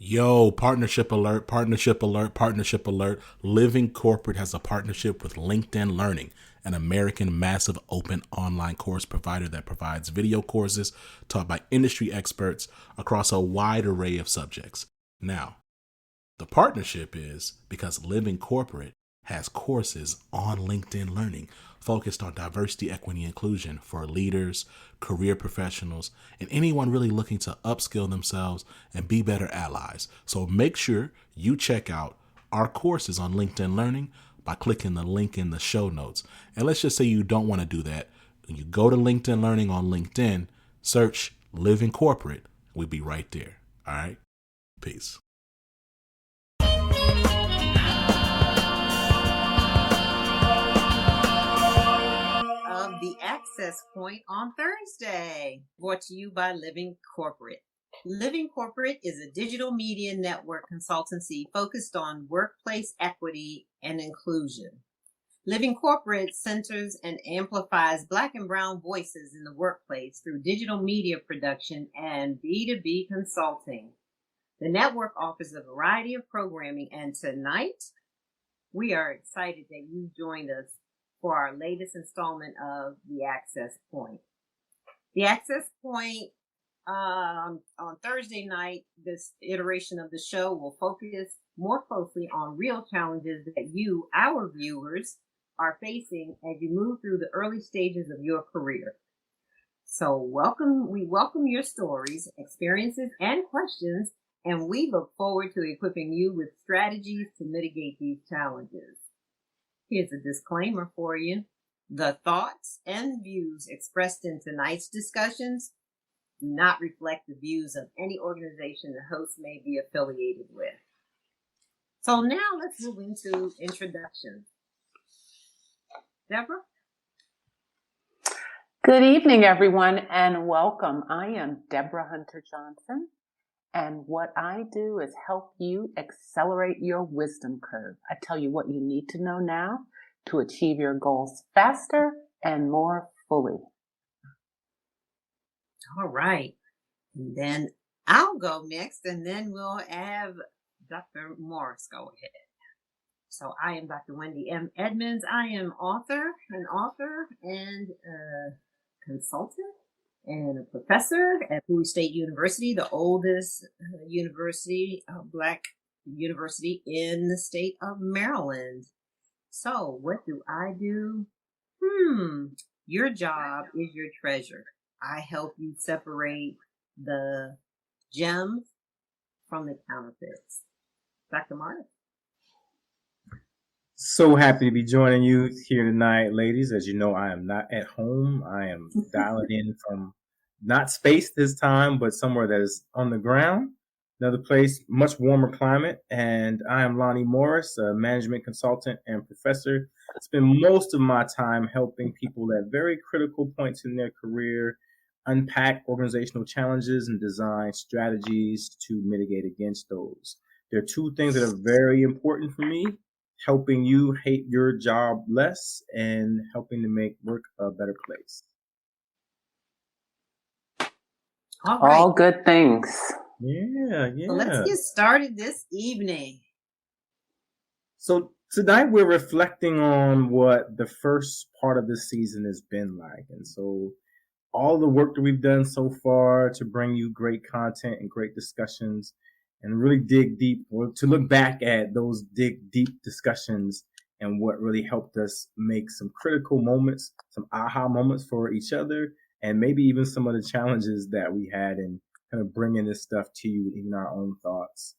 Yo, partnership alert, partnership alert, partnership alert. Living Corporate has a partnership with LinkedIn Learning, an American massive open online course provider that provides video courses taught by industry experts across a wide array of subjects. Now, the partnership is because Living Corporate has courses on LinkedIn Learning focused on diversity, equity, and inclusion for leaders, career professionals, and anyone really looking to upskill themselves and be better allies. So make sure you check out our courses on LinkedIn Learning by clicking the link in the show notes. And let's just say you don't want to do that. When you go to LinkedIn Learning on LinkedIn, search Living Corporate. We'll be right there. All right? Peace. Of the Access Point on Thursday, brought to you by Living Corporate. Living Corporate is a digital media network consultancy focused on workplace equity and inclusion. Living Corporate centers and amplifies Black and Brown voices in the workplace through digital media production and B2B consulting. The network offers a variety of programming, and tonight we are excited that you joined us for our latest installment of The Access Point. The Access Point, on Thursday night, this iteration of the show will focus more closely on real challenges that you, our viewers, are facing as you move through the early stages of your career. So we welcome your stories, experiences, and questions, and we look forward to equipping you with strategies to mitigate these challenges. Here's a disclaimer for you. The thoughts and views expressed in tonight's discussions do not reflect the views of any organization the host may be affiliated with. So now let's move into introductions. Debra? Good evening, everyone, and welcome. I am Debra Hunter Johnson, and what I do is help you accelerate your wisdom curve. I tell you what you need to know now to achieve your goals faster and more fully. All right. And then I'll go next, and then we'll have Dr. Morris go ahead. So I am Dr. Wendy M. Edmonds. I am an author and a consultant and a professor at Bowie State University, the oldest Black university in the state of Maryland. So what do I do? Your job is your treasure. I help you separate the gems from the counterfeits. Dr. Martin? So happy to be joining you here tonight, ladies. As you know, I am not at home. I am dialing in from not space this time, but somewhere that is on the ground, another place, much warmer climate. And I am Lonnie Morris, a management consultant and professor. I spend most of my time helping people at very critical points in their career unpack organizational challenges and design strategies to mitigate against those. There are two things that are very important for me: helping you hate your job less and helping to make work a better place. All right. All good things. Yeah. So let's get started this evening. So tonight we're reflecting on what the first part of this season has been like. And so all the work that we've done so far to bring you great content and great discussions and really dig deep, or to look back at those dig deep discussions and what really helped us make some critical moments, some aha moments for each other, and maybe even some of the challenges that we had in kind of bringing this stuff to you, even our own thoughts.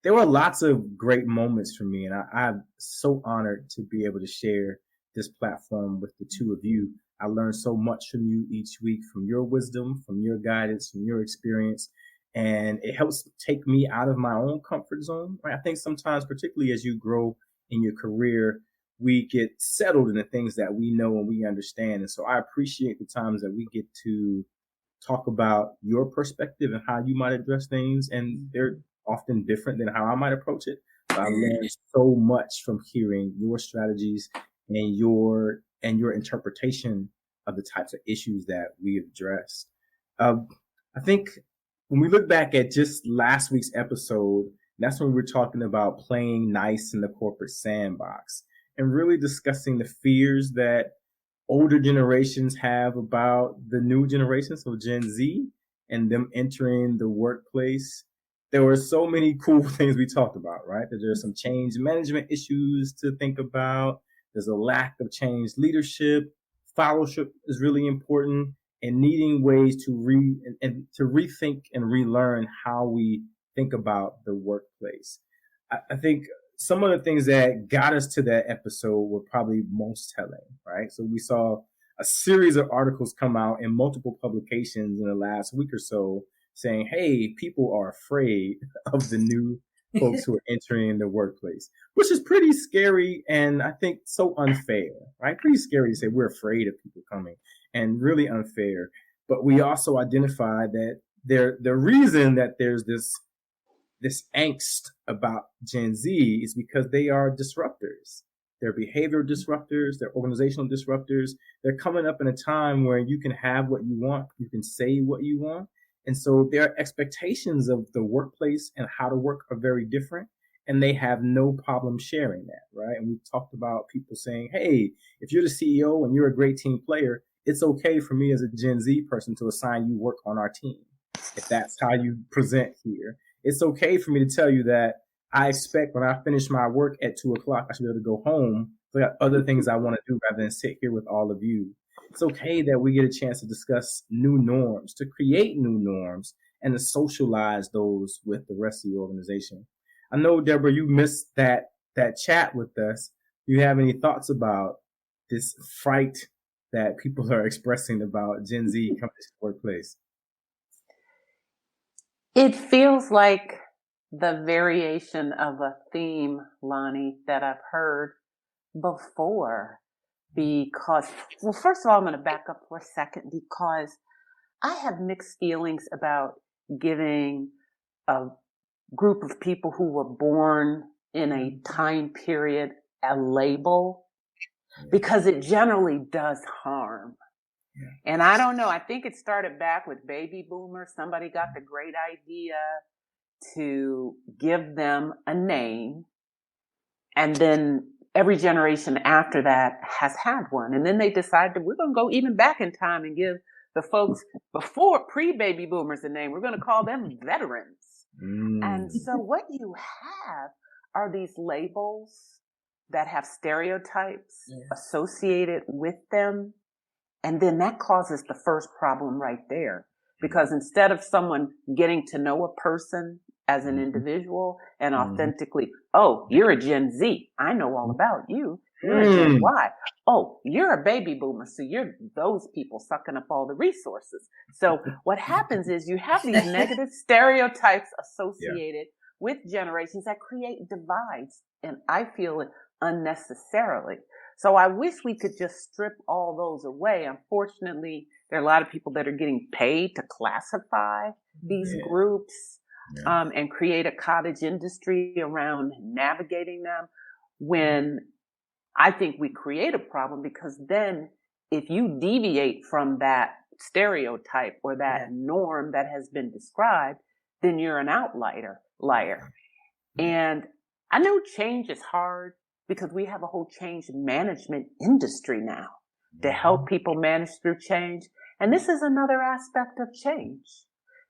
There were lots of great moments for me, and I'm so honored to be able to share this platform with the two of you. I learn so much from you each week, from your wisdom, from your guidance, from your experience. And it helps take me out of my own comfort zone. Right? I think sometimes, particularly as you grow in your career, we get settled in the things that we know and we understand. And so I appreciate the times that we get to talk about your perspective and how you might address things. And they're often different than how I might approach it. But I learned so much from hearing your strategies and your interpretation of the types of issues that we addressed. I think when we look back at just last week's episode, that's when we were talking about playing nice in the corporate sandbox and really discussing the fears that older generations have about the new generation, so Gen Z, and them entering the workplace. There were so many cool things we talked about, right? That there's some change management issues to think about. There's a lack of change leadership. Fellowship is really important, and needing ways to rethink and relearn how we think about the workplace. I think some of the things that got us to that episode were probably most telling, right? So we saw a series of articles come out in multiple publications in the last week or so saying, hey, people are afraid of the new folks who are entering the workplace, which is pretty scary and I think so unfair, right? Pretty scary to say we're afraid of people coming and really unfair. But we also identified that the reason that there's this angst about Gen Z is because they are disruptors. They're behavioral disruptors. They're organizational disruptors. They're coming up in a time where you can have what you want. You can say what you want. And so their expectations of the workplace and how to work are very different. And they have no problem sharing that, right? And we talked about people saying, hey, if you're the CEO and you're a great team player, it's okay for me as a Gen Z person to assign you work on our team. If that's how you present here. It's okay for me to tell you that I expect when I finish my work at 2:00, I should be able to go home. I got other things I want to do rather than sit here with all of you. It's okay that we get a chance to discuss new norms, to create new norms, and to socialize those with the rest of the organization. I know, Debra, you missed that chat with us. Do you have any thoughts about this fright that people are expressing about Gen Z coming to the workplace? It feels like the variation of a theme, Lonnie, that I've heard before. Because, well, first of all, I'm going to back up for a second because I have mixed feelings about giving a group of people who were born in a time period a label because it generally does harm. Yeah. And I don't know, I think it started back with baby boomers. Somebody got the great idea to give them a name, and then every generation after that has had one. And then they decided we're going to go even back in time and give the folks before pre-baby boomers a name. We're going to call them veterans. And so what you have are these labels that have stereotypes associated with them. And then that causes the first problem right there. Because instead of someone getting to know a person as an individual and authentically, oh, you're a Gen Z. I know all about you. You're a Gen Y. Oh, you're a baby boomer. So you're those people sucking up all the resources. So what happens is you have these negative stereotypes associated with generations that create divides. And I feel it unnecessarily. So I wish we could just strip all those away. Unfortunately, there are a lot of people that are getting paid to classify these groups and create a cottage industry around navigating them, when I think we create a problem, because then if you deviate from that stereotype or that norm that has been described, then you're an outlier. And I know change is hard, because we have a whole change management industry now to help people manage through change. And this is another aspect of change.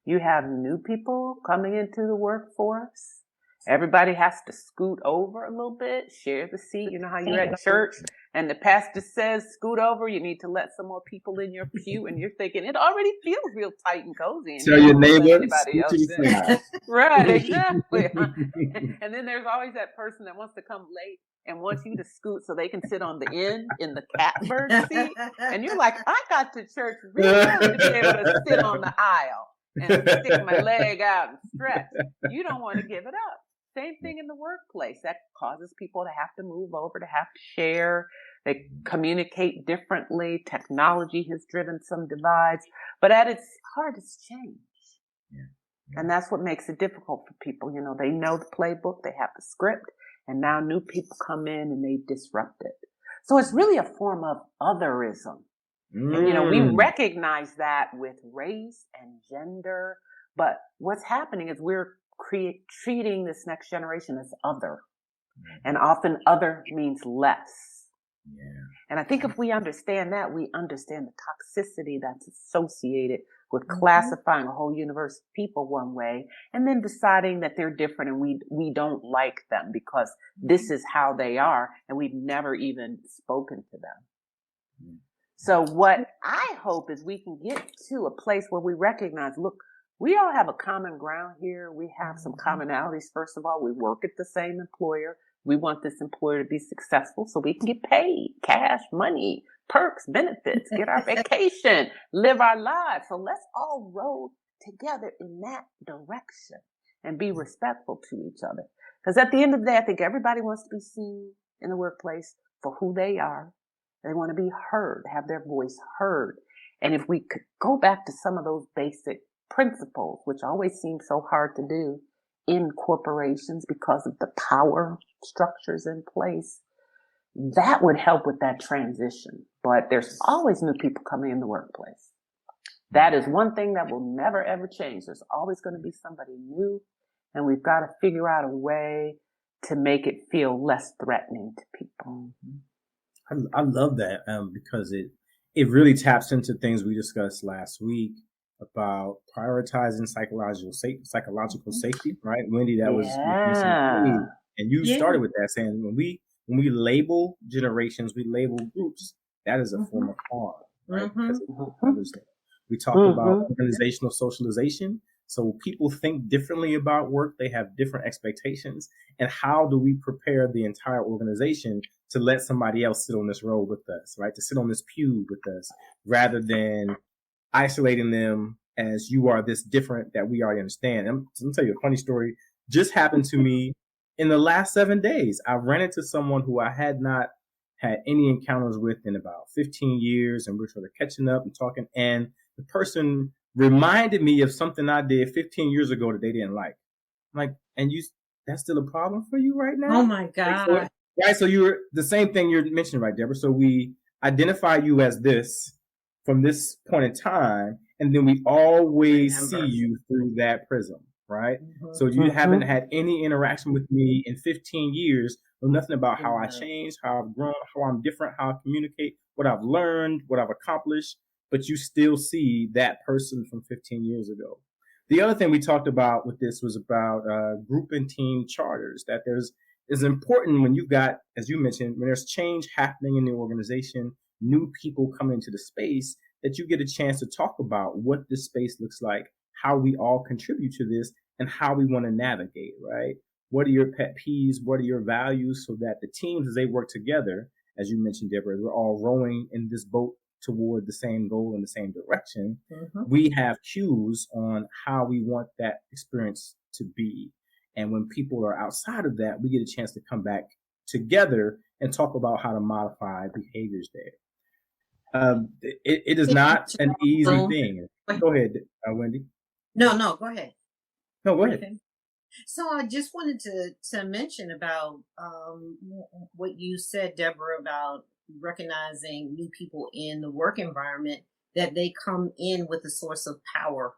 You have new people coming into the workforce. Everybody has to scoot over a little bit, share the seat. You know how you're at church and the pastor says, scoot over, you need to let some more people in your pew. And you're thinking, it already feels real tight and cozy. And tell your neighbor, scoot to the side. Right, exactly. And then there's always that person that wants to come late and wants you to scoot so they can sit on the end in the catbird seat. And you're like, I got to church really early to be able to sit on the aisle and stick my leg out and stretch. You don't want to give it up. Same thing in the workplace. That causes people to have to move over, to have to share. They communicate differently. Technology has driven some divides. But at its heart, it's change. And that's what makes it difficult for people. You know, they know the playbook, they have the script, and now new people come in and they disrupt it. So it's really a form of otherism. And, you know, we recognize that with race and gender, But what's happening is we're treating this next generation as other. And often other means less. Yeah. And I think if we understand that, we understand the toxicity that's associated with classifying a whole universe of people one way and then deciding that they're different and we don't like them because this is how they are and we've never even spoken to them. So what I hope is we can get to a place where we recognize, look, we all have a common ground here. We have some commonalities. First of all, we work at the same employer. We want this employer to be successful so we can get paid, cash, money, perks, benefits, get our vacation, live our lives. So let's all roll together in that direction and be respectful to each other. Because at the end of the day, I think everybody wants to be seen in the workplace for who they are. They want to be heard, have their voice heard. And if we could go back to some of those basic principles, which always seem so hard to do in corporations because of the power structures in place, that would help with that transition. But there's always new people coming in the workplace. That is one thing that will never, ever change. There's always going to be somebody new, and we've got to figure out a way to make it feel less threatening to people. I love that because it really taps into things we discussed last week about prioritizing psychological safety, right? Wendy, that was and you started with that saying when we label generations, we label groups. That is a form of harm, right? We talked about organizational socialization. So people think differently about work. They have different expectations. And how do we prepare the entire organization to let somebody else sit on this row with us, right? To sit on this pew with us rather than isolating them as you are this different that we already understand. I'm going to tell you a funny story. Just happened to me in the last 7 days. I ran into someone who I had not had any encounters with in about 15 years. And we're sort of catching up and talking. And the person reminded me of something I did 15 years ago that they didn't like. I'm like, and that's still a problem for you right now? Oh my God. Like, right. So you're the same thing you're mentioning, right, Debra? So we identify you as this from this point in time, and then we always see you through that prism, right? So you haven't had any interaction with me in 15 years, know nothing about how I changed, how I've grown, how I'm different, how I communicate, what I've learned, what I've accomplished, but you still see that person from 15 years ago. The other thing we talked about with this was about group and team charters, that is important when you've got, as you mentioned, when there's change happening in the organization, new people coming into the space, that you get a chance to talk about what this space looks like, how we all contribute to this, and how we want to navigate, right? What are your pet peeves? What are your values? So that the teams, as they work together, as you mentioned, Debra, we're all rowing in this boat toward the same goal in the same direction. We have cues on how we want that experience to be. And when people are outside of that, we get a chance to come back together and talk about how to modify behaviors there. It is not an easy thing. Go ahead, Wendy. No, go ahead. No, go ahead. So I just wanted to mention about what you said, Debra, about recognizing new people in the work environment, that they come in with a source of power.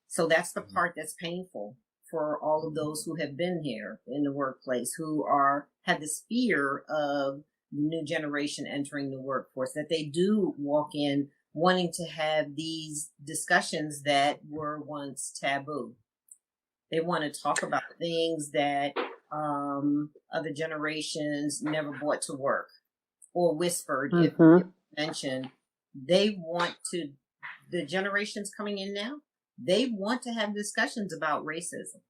So that's the part that's painful for all of those who have been here in the workplace, who have this fear of the new generation entering the workforce, that they do walk in wanting to have these discussions that were once taboo. They want to talk about things that other generations never brought to work or whispered, if mentioned. They want to, the generations coming in now, they want to have discussions about racism.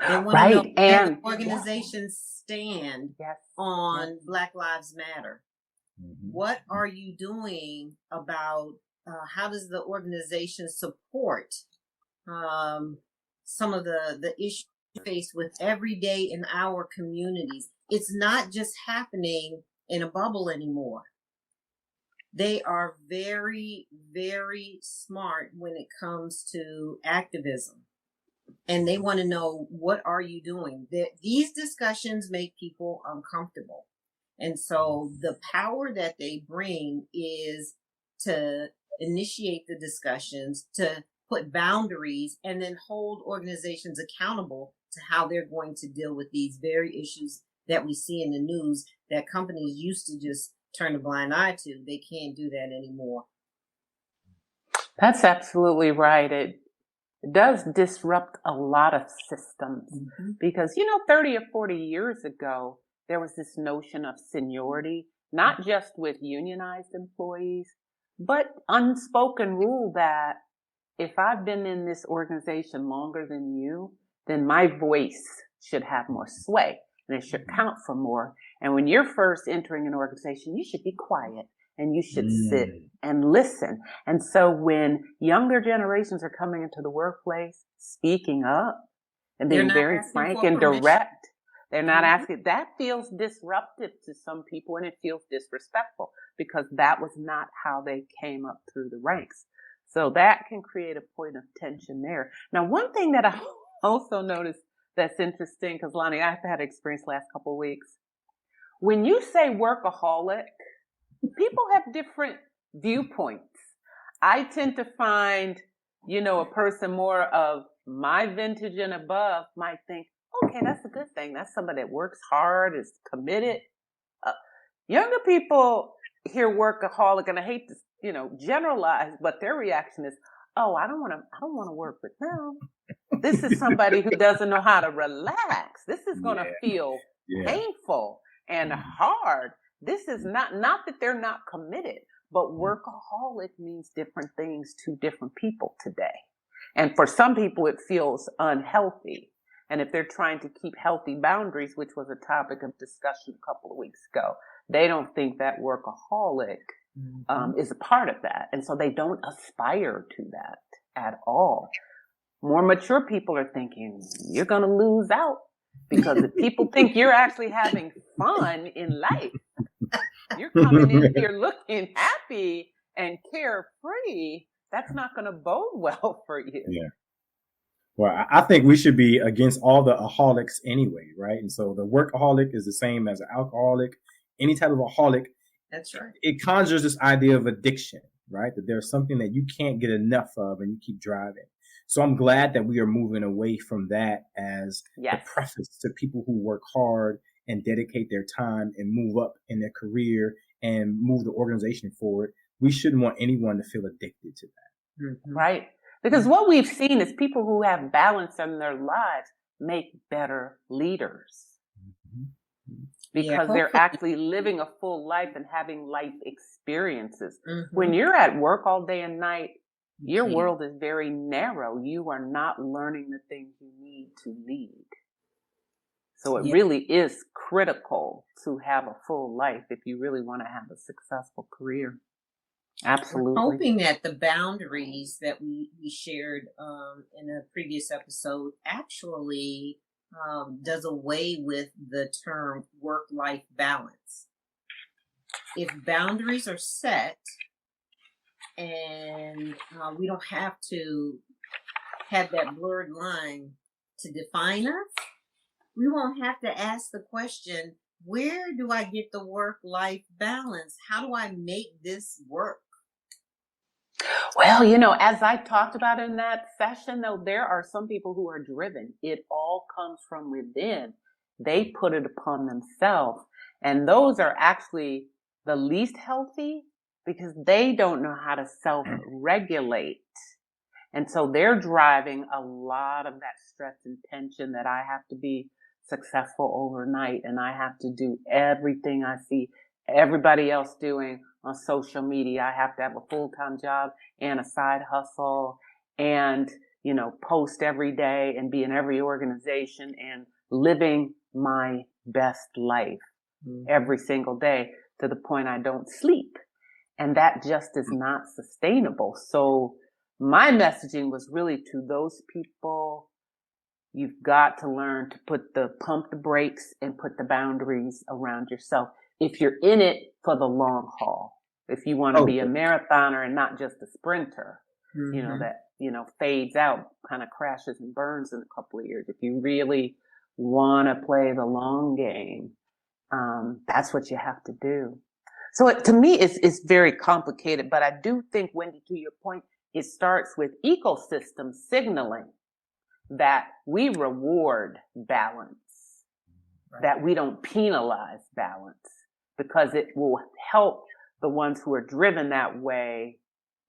They want to know where organizations stand on Black Lives Matter. What are you doing about how does the organization support some of the issues faced with every day in our communities? It's not just happening in a bubble anymore. They are very, very smart when it comes to activism. And they want to know, what are you doing? These discussions make people uncomfortable. And so the power that they bring is to initiate the discussions, to put boundaries and then hold organizations accountable to how they're going to deal with these very issues that we see in the news that companies used to just turn a blind eye to. They can't do that anymore. That's absolutely right. It does disrupt a lot of systems because, 30 or 40 years ago, there was this notion of seniority, not just with unionized employees, but unspoken rule that if I've been in this organization longer than you, then my voice should have more sway and it should count for more. And when you're first entering an organization, you should be quiet and you should sit and listen. And so when younger generations are coming into the workplace, speaking up and being very frank and direct, they're not asking. That feels disruptive to some people and it feels disrespectful because that was not how they came up through the ranks. So that can create a point of tension there. Now, one thing that I also noticed that's interesting, because Lonnie, I've had experience last couple of weeks. When you say workaholic, people have different viewpoints. I tend to find, a person more of my vintage and above might think, okay, that's a good thing. That's somebody that works hard, is committed. Younger people hear workaholic, and I hate to, generalize, but their reaction is, oh, I don't want to work with them. This is somebody who doesn't know how to relax. This is going to feel painful and hard. This is not that they're not committed, but workaholic means different things to different people today. And for some people, it feels unhealthy. And if they're trying to keep healthy boundaries, which was a topic of discussion a couple of weeks ago, they don't think that workaholic is a part of that. And so they don't aspire to that at all. More mature people are thinking, you're going to lose out because if people think you're actually having fun in life, you're coming in here looking happy and carefree, that's not going to bode well for you. Yeah. Well, I think we should be against all the aholics anyway, right? And so the workaholic is the same as an alcoholic, any type of aholic. That's right. It conjures this idea of addiction, right? That there's something that you can't get enough of and you keep driving. So I'm glad that we are moving away from that as the preface to people who work hard and dedicate their time and move up in their career and move the organization forward. We shouldn't want anyone to feel addicted to that. Right. Because what we've seen is people who have balance in their lives make better leaders. Because they're actually living a full life and having life experiences. When you're at work all day and night, your world is very narrow. You are not learning the things you need to lead. So it really is critical to have a full life if you really want to have a successful career. Absolutely. We're hoping that the boundaries that we shared in a previous episode actually does away with the term work-life balance. If boundaries are set and we don't have to have that blurred line to define us, we won't have to ask the question, where do I get the work-life balance? How do I make this work? Well, as I talked about in that session, though, there are some people who are driven. It all comes from within. They put it upon themselves. And those are actually the least healthy because they don't know how to self-regulate. And so they're driving a lot of that stress and tension that I have to be successful overnight and I have to do everything I see everybody else doing on social media. I have to have a full-time job and a side hustle and, post every day and be in every organization and living my best life every single day to the point I don't sleep. And that just is not sustainable. So my messaging was really to those people, you've got to learn to pump the brakes and put the boundaries around yourself. If you're in it for the long haul, if you want to be a marathoner and not just a sprinter, that, fades out, kind of crashes and burns in a couple of years. If you really want to play the long game, that's what you have to do. So to me, it's very complicated, but I do think, Wendy, to your point, it starts with ecosystem signaling that we reward balance, that we don't penalize balance, because it will help the ones who are driven that way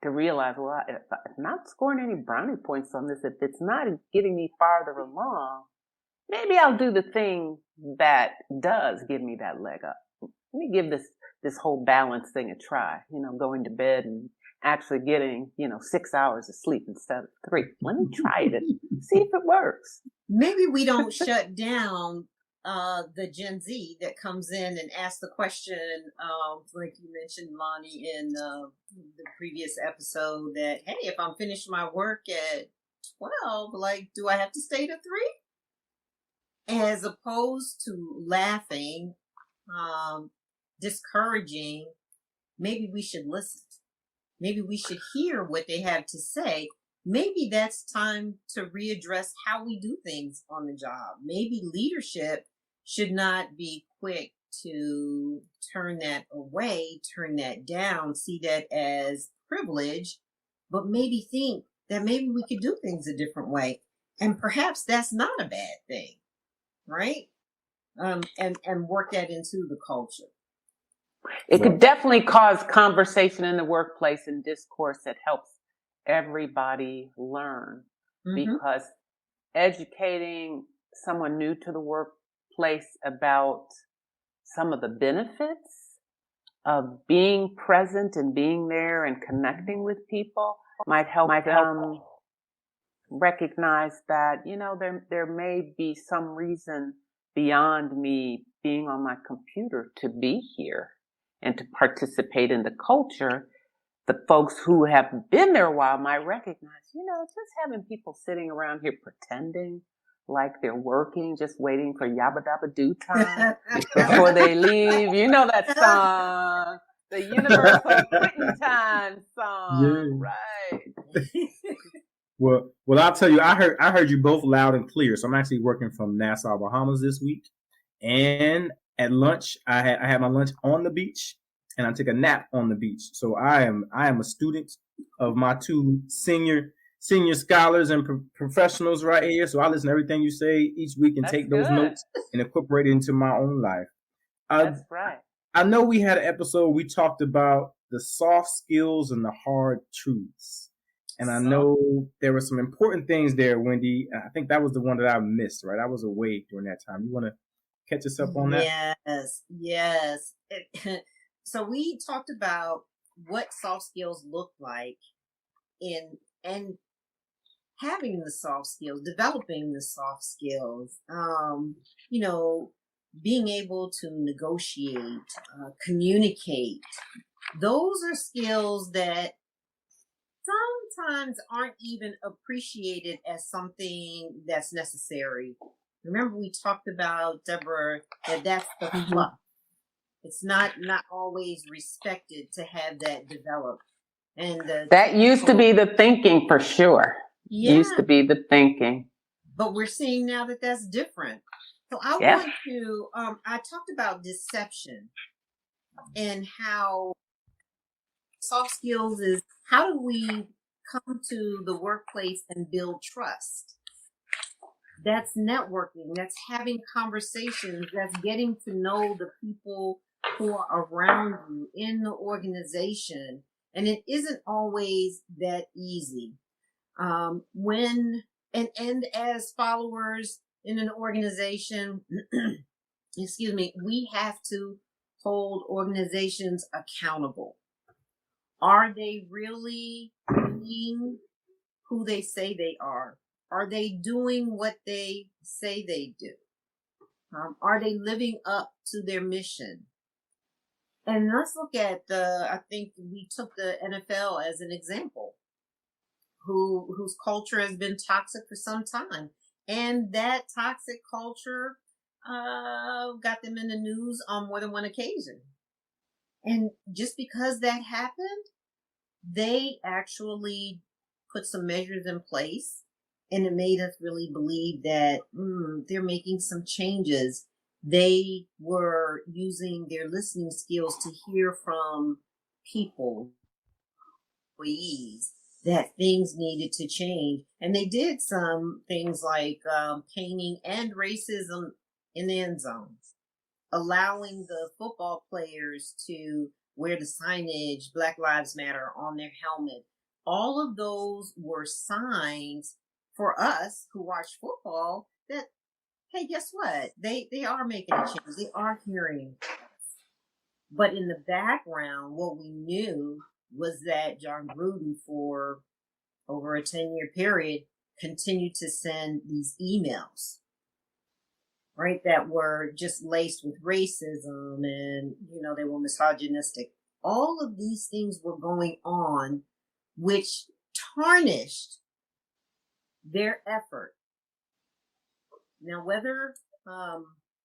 to realize, well, if I'm not scoring any brownie points on this, if it's not getting me farther along, maybe I'll do the thing that does give me that leg up. Let me give this whole balance thing a try, going to bed and actually getting, 6 hours of sleep instead of 3. Let me try it and see if it works. Maybe we don't shut down the Gen Z that comes in and asks the question, like you mentioned, Lonnie, in the previous episode, that, hey, if I'm finished my work at 12, do I have to stay to 3? As opposed to laughing, discouraging, maybe we should listen. Maybe we should hear what they have to say. Maybe that's time to readdress how we do things on the job. Maybe leadership should not be quick to turn that away, turn that down, see that as privilege, but maybe think that maybe we could do things a different way. And perhaps that's not a bad thing, right? And work that into the culture. It could definitely cause conversation in the workplace and discourse that helps everybody learn, because educating someone new to the workplace about some of the benefits of being present and being there and connecting with people might help them recognize that, there may be some reason beyond me being on my computer to be here and to participate in the culture. The folks who have been there a while might recognize, just having people sitting around here pretending like they're working, just waiting for yabba dabba do time before they leave. You know that song, the Universal Quitting Time song, right? Well, I'll tell you, I heard you both loud and clear. So I'm actually working from Nassau, Bahamas this week, and at lunch I had my lunch on the beach, and I took a nap on the beach. So I am a student of my 2 senior scholars and professionals right here. So I listen to everything you say each week and take those notes and incorporate it into my own life. That's right. I know we had an episode where we talked about the soft skills and the hard truths. And I know there were some important things there, Wendy. I think that was the one that I missed, right? I was away during that time. You want to catch us up on that? Yes. So we talked about what soft skills look like and having the soft skills, developing the soft skills, being able to negotiate, communicate. Those are skills that sometimes aren't even appreciated as something that's necessary. Remember, we talked about, Debra, that's the fluff. It's not always respected to have that developed. And that used to be the thinking, for sure. Yeah. Used to be the thinking. But we're seeing now that that's different. So I want to, I talked about deception and how soft skills is, how do we come to the workplace and build trust? That's networking. That's having conversations. That's getting to know the people who are around you in the organization. And it isn't always that easy. And as followers in an organization, we have to hold organizations accountable. Are they really being who they say they are? Are they doing what they say they do? Are they living up to their mission? And let's look at I think we took the NFL as an example, whose culture has been toxic for some time. And that toxic culture got them in the news on more than one occasion. And just because that happened, they actually put some measures in place, and it made us really believe that they're making some changes. They were using their listening skills to hear from people, employees, that things needed to change. And they did some things like painting and racism in the end zone, allowing the football players to wear the signage, Black Lives Matter, on their helmet. All of those were signs for us who watch football that, hey, guess what? They are making a change. They are hearing. But in the background, what we knew was that John Gruden, for over a 10-year period, continued to send these emails, right, that were just laced with racism and, they were misogynistic. All of these things were going on, which tarnished their effort. Now, whether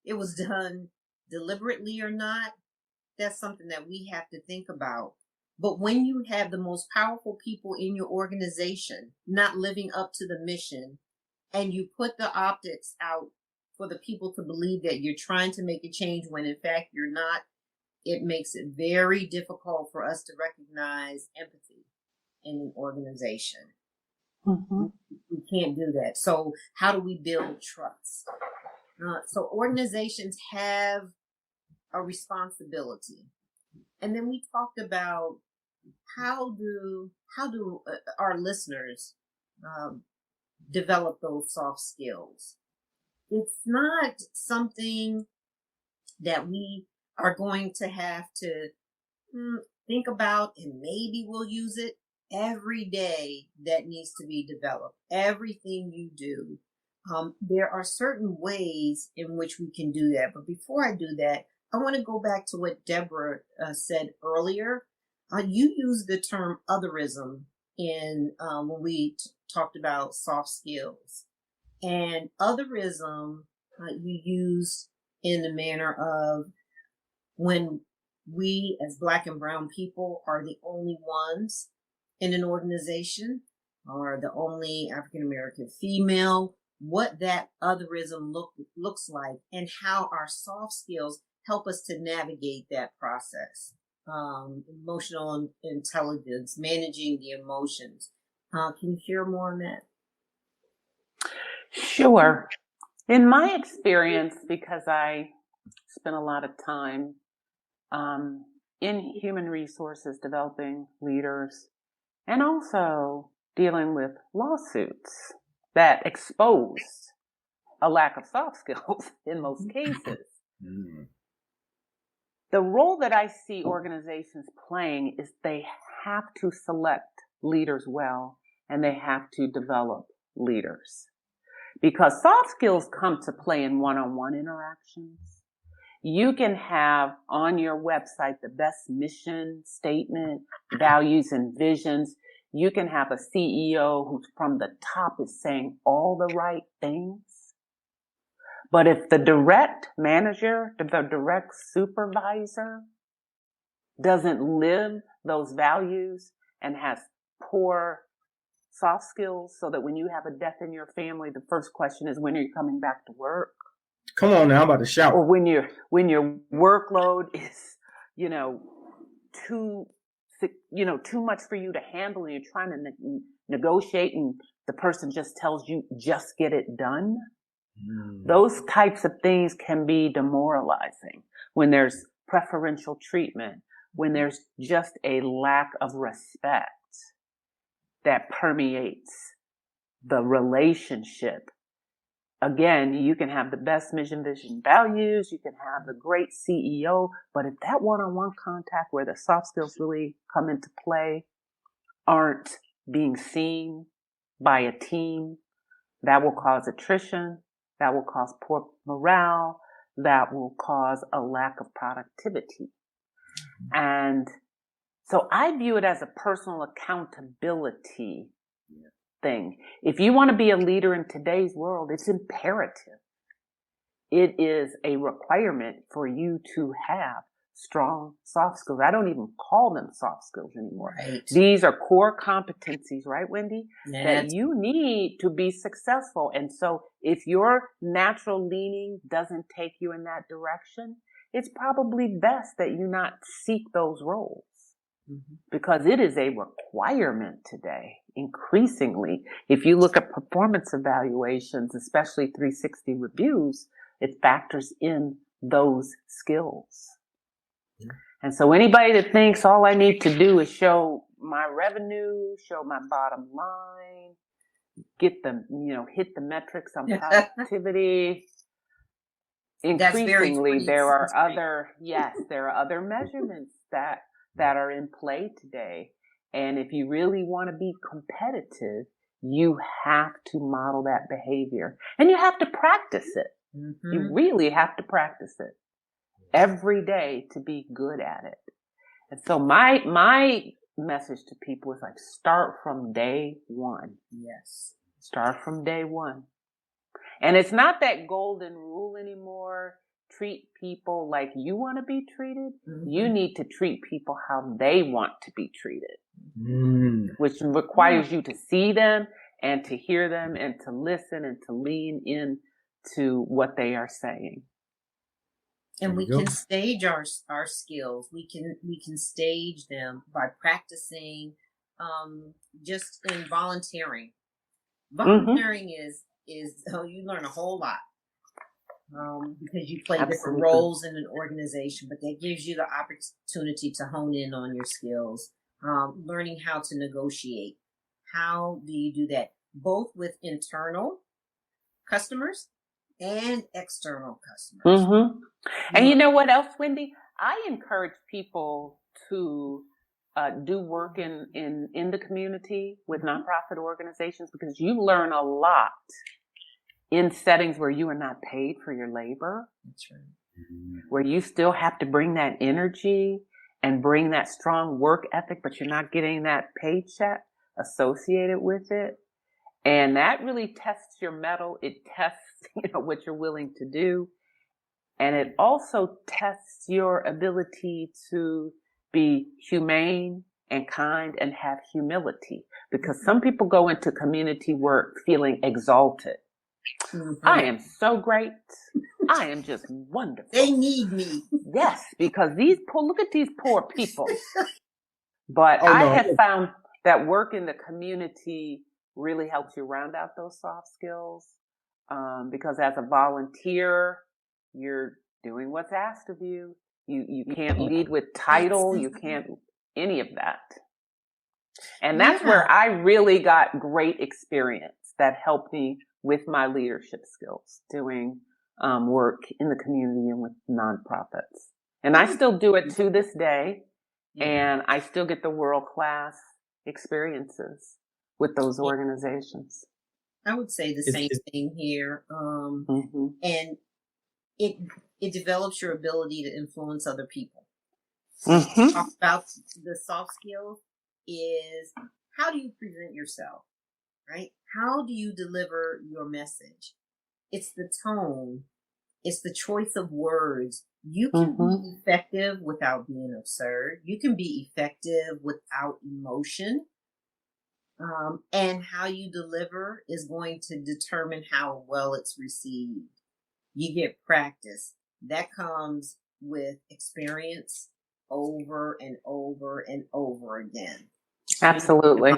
it was done deliberately or not, that's something that we have to think about. But when you have the most powerful people in your organization not living up to the mission, and you put the optics out for the people to believe that you're trying to make a change when in fact you're not, it makes it very difficult for us to recognize empathy in an organization. Mm-hmm. We can't do that. So how do we build trust? So organizations have a responsibility. And then we talked about how do our listeners develop those soft skills. It's not something that we are going to have to think about and maybe we'll use it every day. That needs to be developed. Everything you do. There are certain ways in which we can do that. But before I do that, I want to go back to what Debra said earlier. You used the term otherism in when we talked about soft skills. And otherism you used in the manner of when we as Black and brown people are the only ones in an organization, or the only African American female, what that otherism looks like, and how our soft skills help us to navigate that process. Emotional intelligence, managing the emotions. Can you share more on that? Sure. In my experience, because I spent a lot of time in human resources, developing leaders, and also dealing with lawsuits that exposed a lack of soft skills in most cases. Mm. The role that I see organizations playing is they have to select leaders well, and they have to develop leaders. Because soft skills come to play in one-on-one interactions. You can have on your website the best mission statement, values, and visions. You can have a CEO who's from the top is saying all the right things. But if the direct manager, the direct supervisor doesn't live those values and has poor soft skills, so that when you have a death in your family, the first question is, when are you coming back to work? Come on now, I'm about to shout. Or when your workload is, too much for you to handle, and you're trying to negotiate, and the person just tells you, just get it done. Those types of things can be demoralizing when there's preferential treatment, when there's just a lack of respect that permeates the relationship. Again, you can have the best mission, vision, values, you can have the great CEO, but if that one-on-one contact where the soft skills really come into play aren't being seen by a team, that will cause attrition, that will cause poor morale, that will cause a lack of productivity. And so I view it as a personal accountability thing. If you want to be a leader in today's world, it's imperative. It is a requirement for you to have strong soft skills. I don't even call them soft skills anymore. Right. These are core competencies, right, Wendy? Yes. That you need to be successful. And so if your natural leaning doesn't take you in that direction, it's probably best that you not seek those roles. Mm-hmm. Because it is a requirement today. increasingly, if you look at performance evaluations, especially 360 reviews, it factors in those skills. And so anybody that thinks all I need to do is show my revenue, show my bottom line, get them, hit the metrics on productivity. Increasingly, there are other measurements that are in play today. And if you really want to be competitive, you have to model that behavior, and you have to practice it. Mm-hmm. You really have to practice it every day to be good at it. And so my message to people is like, start from day one. Yes. Start from day one. And it's not that golden rule anymore. Treat people like you want to be treated. Mm-hmm. You need to treat people how they want to be treated, which requires you to see them and to hear them and to listen and to lean in to what they are saying. And we can stage our skills. We can stage them by practicing just in volunteering. Volunteering is you learn a whole lot because you play different roles in an organization, but that gives you the opportunity to hone in on your skills, learning how to negotiate. How do you do that? Both with internal customers and external customers. Mm-hmm. And you know what else, Wendy? I encourage people to do work in the community with nonprofit organizations, because you learn a lot in settings where you are not paid for your labor. That's right. Where you still have to bring that energy and bring that strong work ethic, but you're not getting that paycheck associated with it. And that really tests your mettle. It tests, what you're willing to do. And it also tests your ability to be humane and kind and have humility. Because some people go into community work feeling exalted. Mm-hmm. I am so great. I am just wonderful. They need me. Yes, because look at these poor people. But I have found that work in the community really helps you round out those soft skills. Because as a volunteer, you're doing what's asked of you. You can't lead with title. You can't any of that. And that's where I really got great experience that helped me with my leadership skills, doing work in the community and with nonprofits. And I still do it to this day. And I still get the world-class experiences with those organizations. I would say the same thing here. And it develops your ability to influence other people. Talk about the soft skills is, how do you present yourself, right? How do you deliver your message? It's the tone. It's the choice of words. You can be effective without being absurd. You can be effective without emotion. And how you deliver is going to determine how well it's received. You get practice. That comes with experience over and over and over again. Absolutely.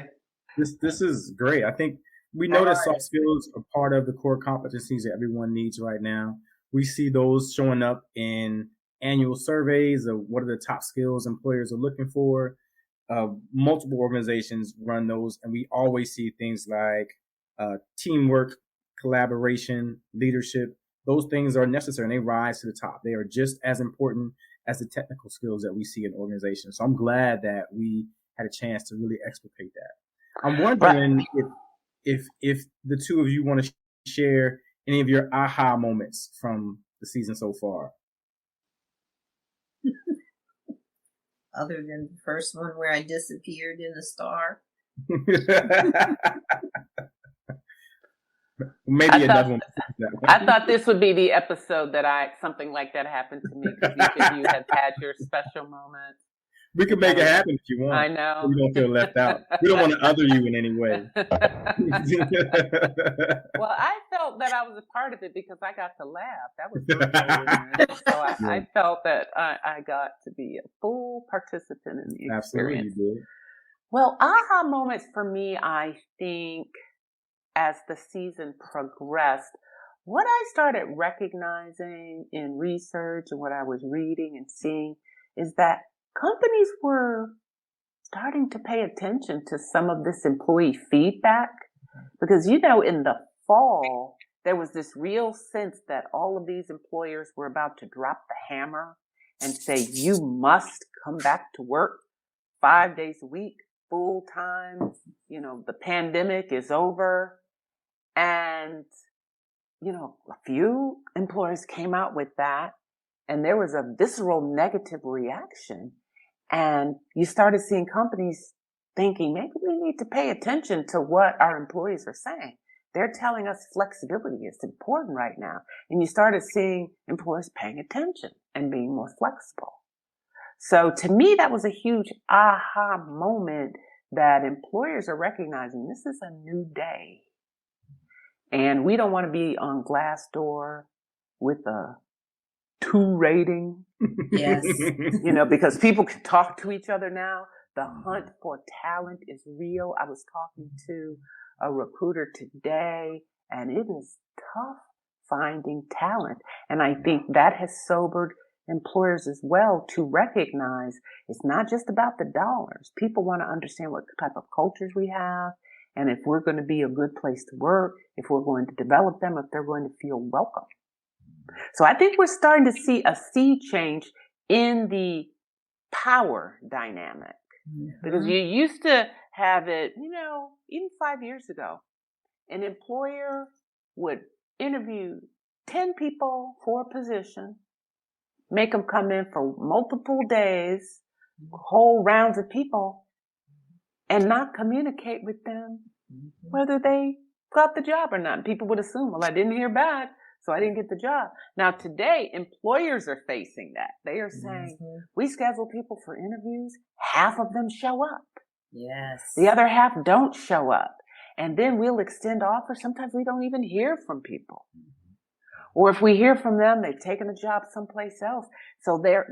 This is great. I think we know that soft skills are part of the core competencies that everyone needs right now. We see those showing up in annual surveys of what are the top skills employers are looking for. Multiple organizations run those, and we always see things like teamwork, collaboration, leadership. Those things are necessary, and they rise to the top. They are just as important as the technical skills that we see in organizations. So I'm glad that we had a chance to really explicate that. I'm wondering if the two of you want to share any of your aha moments from the season so far. Other than the first one where I disappeared in a star. Maybe another one. I thought this would be the episode that something like that happened to me, because each of you have had your special moment. We can make it happen if you want. I know. So we don't feel left out. We don't want to other you in any way. Well, I felt that I was a part of it because I got to laugh. That was really so I felt that I got to be a full participant in the experience. Absolutely, you did. Well, aha moments for me, I think, as the season progressed, what I started recognizing in research and what I was reading and seeing is that companies were starting to pay attention to some of this employee feedback. Because, in the fall, there was this real sense that all of these employers were about to drop the hammer and say, you must come back to work 5 days a week, full time. The pandemic is over. And, a few employers came out with that, and there was a visceral negative reaction. And you started seeing companies thinking, maybe we need to pay attention to what our employees are saying. They're telling us flexibility is important right now. And you started seeing employers paying attention and being more flexible. So to me, that was a huge aha moment that employers are recognizing this is a new day. And we don't want to be on Glassdoor with a 2 rating. Yes. Because people can talk to each other now. The hunt for talent is real. I was talking to a recruiter today, and it is tough finding talent. And I think that has sobered employers as well to recognize it's not just about the dollars. People want to understand what type of cultures we have, and if we're going to be a good place to work, if we're going to develop them, if they're going to feel welcome. So I think we're starting to see a sea change in the power dynamic. Because you used to have it, even 5 years ago, an employer would interview 10 people for a position, make them come in for multiple days, whole rounds of people, and not communicate with them whether they got the job or not. People would assume, well, I didn't hear back, so I didn't get the job. Now today, employers are facing that. They are saying, we schedule people for interviews, half of them show up. Yes. The other half don't show up. And then we'll extend offers. Sometimes we don't even hear from people. Or if we hear from them, they've taken a job someplace else. So they are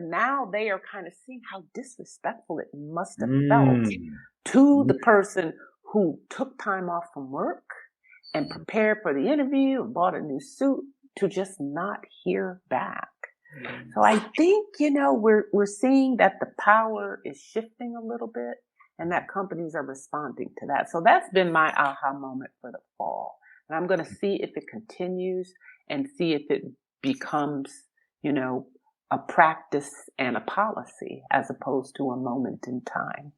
kind of seeing how disrespectful it must have felt to the person who took time off from work and prepared for the interview and bought a new suit to just not hear back. So I think, we're seeing that the power is shifting a little bit and that companies are responding to that. So that's been my aha moment for the fall. And I'm going to see if it continues and see if it becomes, a practice and a policy as opposed to a moment in time.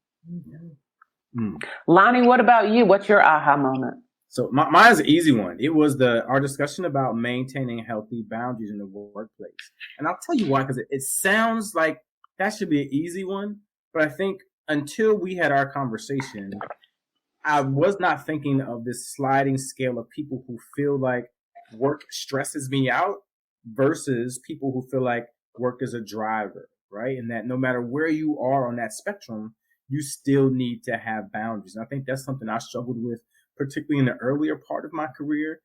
Lonnie, what about you? What's your aha moment? So mine's an easy one. It was our discussion about maintaining healthy boundaries in the workplace. And I'll tell you why, because it sounds like that should be an easy one. But I think until we had our conversation, I was not thinking of this sliding scale of people who feel like work stresses me out versus people who feel like work is a driver, right? And that no matter where you are on that spectrum, you still need to have boundaries. And I think that's something I struggled with, particularly in the earlier part of my career.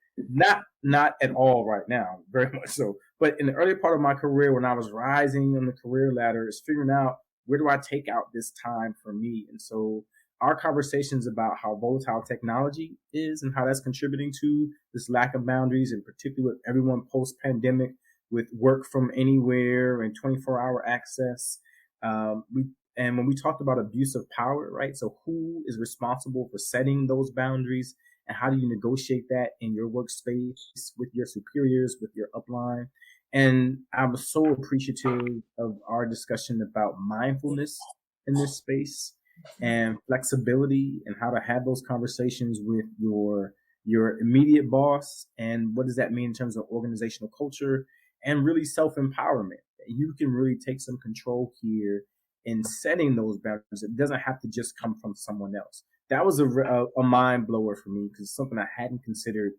Not at all right now, very much so. But in the earlier part of my career, when I was rising on the career ladder, is figuring out where do I take out this time for me. And so our conversations about how volatile technology is and how that's contributing to this lack of boundaries, and particularly with everyone post-pandemic with work from anywhere and 24-hour access. And when we talked about abuse of power, right? So who is responsible for setting those boundaries, and how do you negotiate that in your workspace with your superiors, with your upline? And I was so appreciative of our discussion about mindfulness in this space and flexibility, and how to have those conversations with your immediate boss, and what does that mean in terms of organizational culture and really self-empowerment. You can really take some control here in setting those boundaries. It doesn't have to just come from someone else. That was a mind blower for me, because it's something I hadn't considered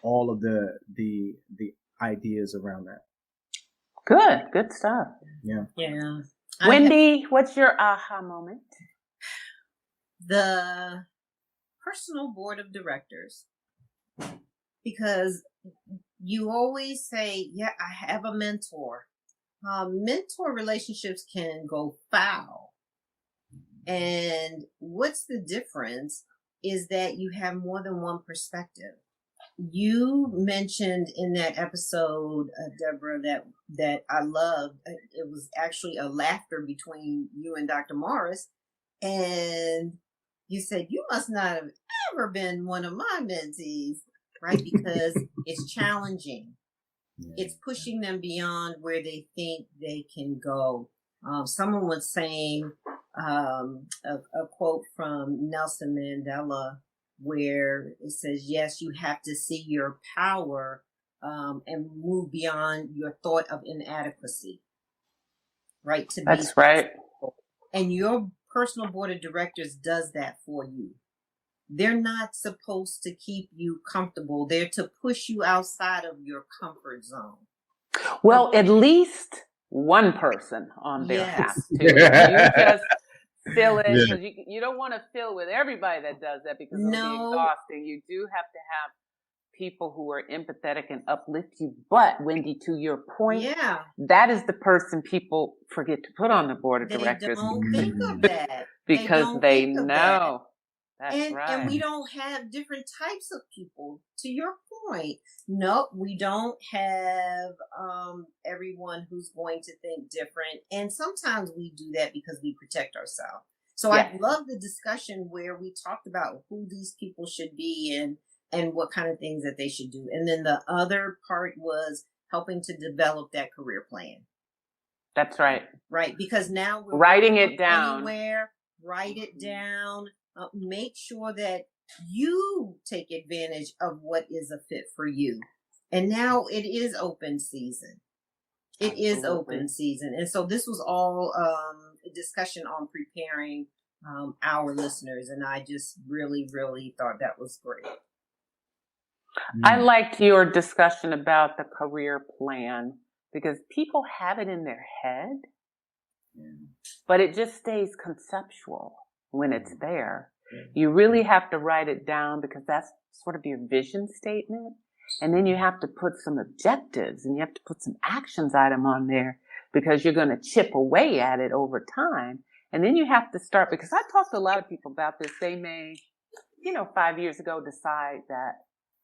all of the ideas around that. Good stuff. Yeah. Wendy, what's your aha moment? The personal board of directors. Because you always say, yeah, I have a mentor. Mentor relationships can go foul And what's the difference is that you have more than one perspective. You mentioned in that episode, Debra, that I loved. It was actually a laughter between you and Dr. Morris. And you said, you must not have ever been one of my mentees, right? Because it's challenging. It's pushing them beyond where they think they can go. Someone was saying a quote from Nelson Mandela where it says, yes, you have to see your power and move beyond your thought of inadequacy, right? That's right. And your personal board of directors does that for you. They're not supposed to keep you comfortable. They're to push you outside of your comfort zone. Well, at least one person on there has to. You just fill it, because you don't want to fill with everybody that does that, because it'll be exhausting. You do have to have people who are empathetic and uplift you. But Wendy, to your point, that is the person people forget to put on the board of directors. They don't think of that. Because they know. That's right. And we don't have different types of people. To your point, no, we don't have everyone who's going to think different. And sometimes we do that because we protect ourselves. So I love the discussion where we talked about who these people should be and what kind of things that they should do. And then the other part was helping to develop that career plan. That's right. Right. Because now we're writing it down. Write it down. Make sure that you take advantage of what is a fit for you. And now it is open season. It is open season. And so this was all a discussion on preparing our listeners. And I just really, really thought that was great. I liked your discussion about the career plan, because people have it in their head, but it just stays conceptual when it's there. You really have to write it down, because that's sort of your vision statement. And then you have to put some objectives, and you have to put some actions item on there, because you're going to chip away at it over time. And then you have to start, because I talked to a lot of people about this. They may, 5 years ago decide that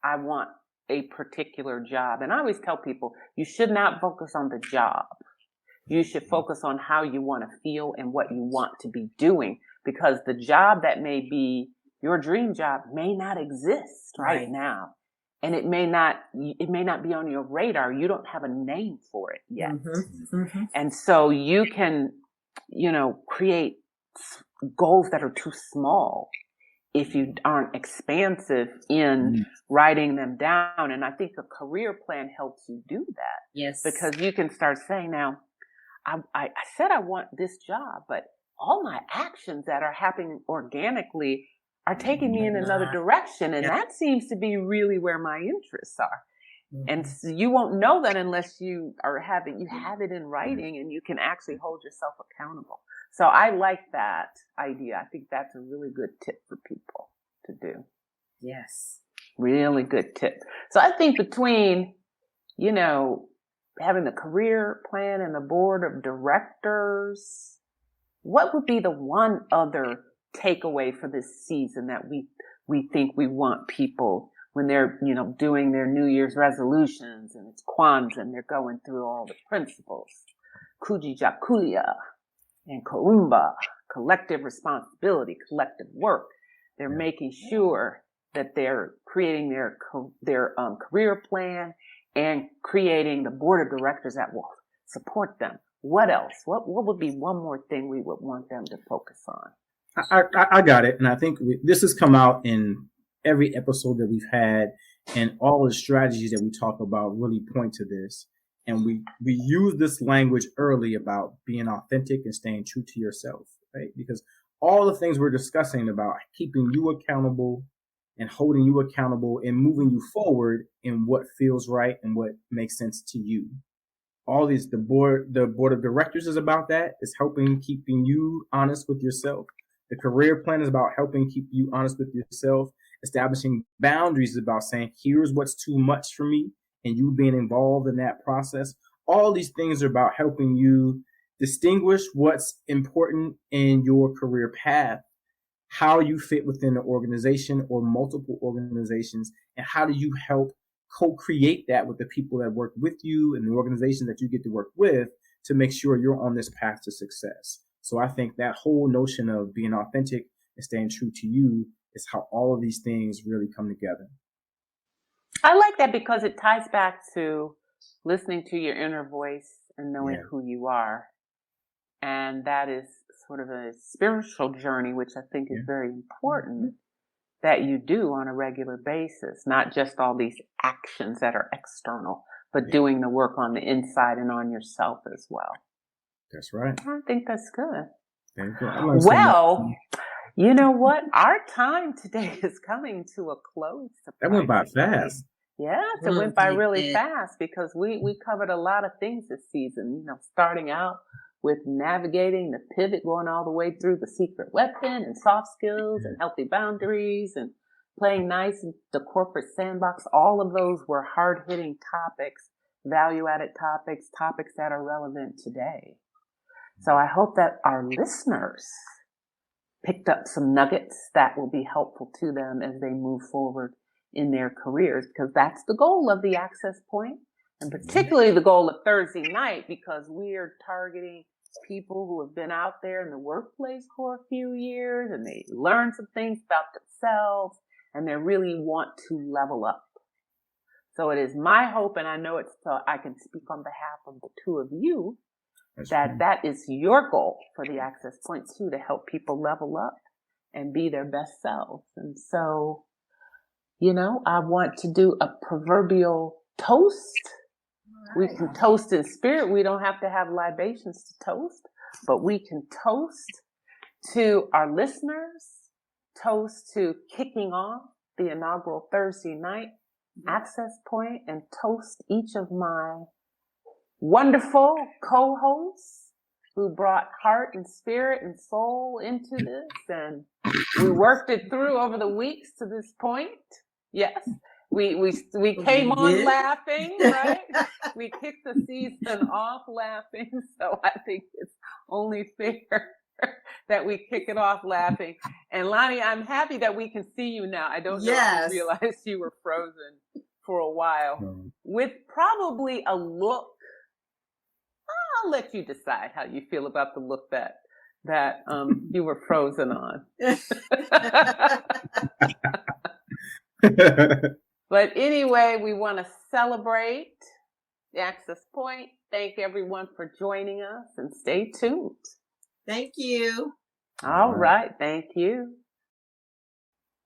I want a particular job. And I always tell people, you should not focus on the job. You should focus on how you want to feel and what you want to be doing, because the job that may be your dream job may not exist right now. And it may not be on your radar. You don't have a name for it yet. And so you can, create goals that are too small if you aren't expansive in writing them down. And I think a career plan helps you do that. Yes. Because you can start saying, now, I said I want this job, but all my actions that are happening organically are taking me in another direction. And that seems to be really where my interests are. And so you won't know that unless you have it in writing, and you can actually hold yourself accountable. So I like that idea. I think that's a really good tip for people to do. Yes. Really good tip. So I think between, having the career plan and the board of directors, what would be the one other takeaway for this season that we think we want people when they're, doing their New Year's resolutions, and it's Kwanzaa and they're going through all the principles, Kujichakulia and Karumba, collective responsibility, collective work. They're making sure that they're creating their career plan and creating the board of directors that will support them. What else? What would be one more thing we would want them to focus on? I got it. And I think this has come out in every episode that we've had, and all the strategies that we talk about really point to this. And we use this language early about being authentic and staying true to yourself, right? Because all the things we're discussing about keeping you accountable and holding you accountable and moving you forward in what feels right and what makes sense to you. All these, the board of directors is about that. It's helping keeping you honest with yourself. The career plan is about helping keep you honest with yourself. Establishing boundaries is about saying, here's what's too much for me, and you being involved in that process. All these things are about helping you distinguish what's important in your career path, how you fit within an organization or multiple organizations, and how do you help co-create that with the people that work with you and the organizations that you get to work with to make sure you're on this path to success. So I think that whole notion of being authentic and staying true to you is how all of these things really come together. I like that because it ties back to listening to your inner voice and knowing who you are. And that is sort of a spiritual journey, which I think is very important that you do on a regular basis, not just all these actions that are external, but doing the work on the inside and on yourself as well. That's right. I think that's good. There you go. Well, you know what? Our time today is coming to a close. That went by fast. Yes, it went by really fast because we covered a lot of things this season, starting out with navigating the pivot, going all the way through the secret weapon and soft skills and healthy boundaries and playing nice in the corporate sandbox. All of those were hard-hitting topics, value-added topics, topics that are relevant today. So I hope that our listeners picked up some nuggets that will be helpful to them as they move forward in their careers, because that's the goal of the Access Point, and particularly the goal of Thursday night, because we are targeting people who have been out there in the workplace for a few years and they learn some things about themselves and they really want to level up. So it is my hope, and I know it's so I can speak on behalf of the two of you, that is your goal for the Access Point too, to help people level up and be their best selves. And so, I want to do a proverbial toast. We can toast in spirit. We don't have to have libations to toast, but we can toast to our listeners, toast to kicking off the inaugural Thursday night Access Point, and toast each of my wonderful co-hosts who brought heart and spirit and soul into this. And we worked it through over the weeks to this point. Yes. We came on laughing, right? We kicked the season off laughing. So I think it's only fair that we kick it off laughing. And Lonnie, I'm happy that we can see you now. I don't know if you realized you were frozen for a while with probably a look. I'll let you decide how you feel about the look that you were frozen on. But anyway, we want to celebrate the Access Point. Thank everyone for joining us and stay tuned. Thank you. All right. Thank you.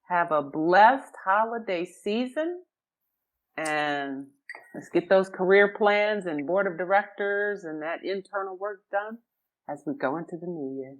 Have a blessed holiday season, and let's get those career plans and board of directors and that internal work done as we go into the new year.